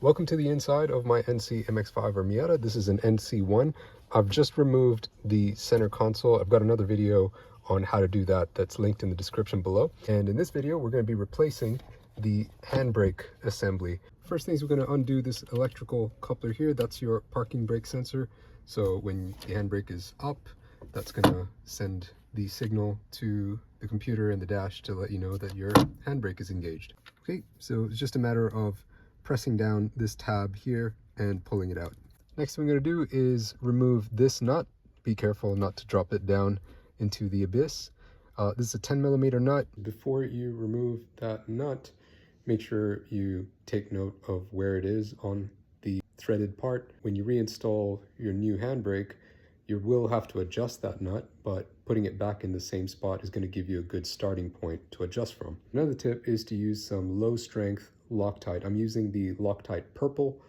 Welcome to the inside of my NC MX-5 or Miata. This is an NC1. I've just removed the center console. I've got another video on how to do that that's linked in the description below. And in this video, we're going to be replacing the handbrake assembly. First thing is we're going to undo this electrical coupler here. That's your parking brake sensor. So when the handbrake is up, that's going to send the signal to the computer in the dash to let you know that your handbrake is engaged. Okay, so it's just a matter of pressing down this tab here and pulling it out. Next thing I'm going to do is remove this nut. Be careful not to drop it down into the abyss. This is a 10mm nut. Before you remove that nut, make sure you take note of where it is on the threaded part. When you reinstall your new handbrake, you will have to adjust that nut, but putting it back in the same spot is going to give you a good starting point to adjust from. Another tip is to use some low strength Loctite. I'm using the Loctite purple,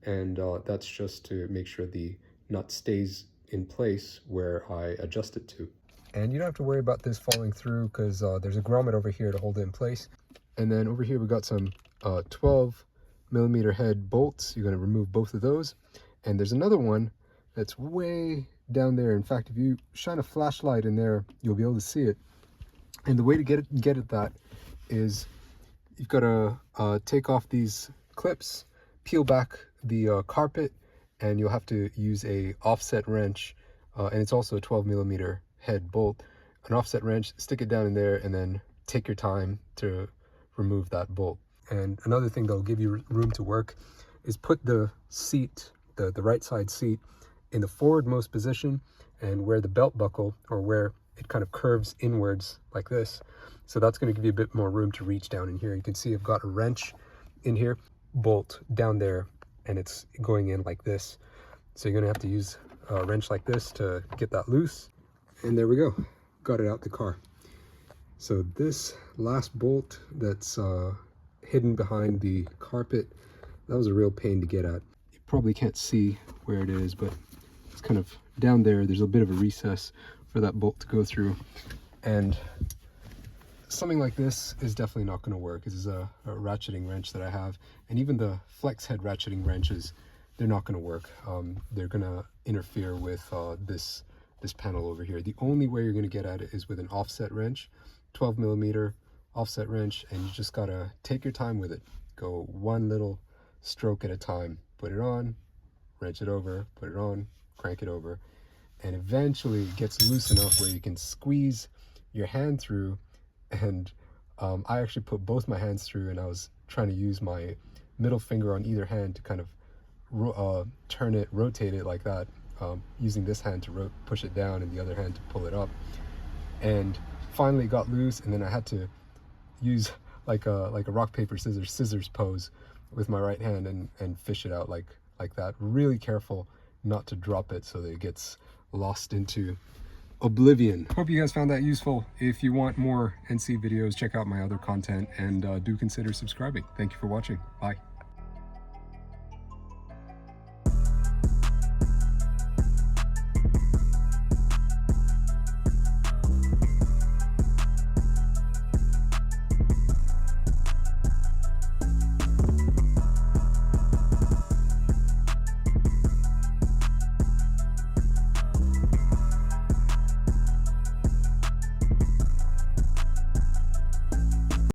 and that's just to make sure the nut stays in place where I adjust it to. And you don't have to worry about this falling through because there's a grommet over here to hold it in place. And then over here we got some 12mm head bolts. You're going to remove both of those. And there's another one that's way down there. In fact, if you shine a flashlight in there, you'll be able to see it. And the way to get at that is you've got to take off these clips, peel back the carpet, and you'll have to use a offset wrench, and it's also a 12mm head bolt. An offset wrench, stick it down in there, and then take your time to remove that bolt. And another thing that'll give you room to work is put the seat, the right side seat, in the forwardmost position, and where the belt buckle, or where it kind of curves inwards like this. So that's going to give you a bit more room to reach down in here. You can see I've got a wrench in here, bolt down there, and it's going in like this. So you're going to have to use a wrench like this to get that loose. And there we go. Got it out the car. So this last bolt that's hidden behind the carpet, that was a real pain to get at. You probably can't see where it is, but it's kind of down there. There's a bit of a recess for that bolt to go through. And something like this is definitely not going to work. This is a ratcheting wrench that I have, and even the flex head ratcheting wrenches, they're not going to work. They're going to interfere with this panel over here. The only way you're going to get at it is with an offset wrench, 12mm offset wrench, and you just got to take your time with it. Go one little stroke at a time. Put it on, wrench it over, put it on, crank it over, and eventually it gets loose enough where you can squeeze your hand through. And I actually put both my hands through, and I was trying to use my middle finger on either hand to kind of turn it, rotate it like that, using this hand to push it down and the other hand to pull it up. And finally it got loose, and then I had to use like a rock paper scissors pose with my right hand and fish it out like that. Really careful not to drop it so that it gets lost into oblivion. Hope you guys found that useful. If you want more NC videos, check out my other content, and do consider subscribing. Thank you for watching. Bye.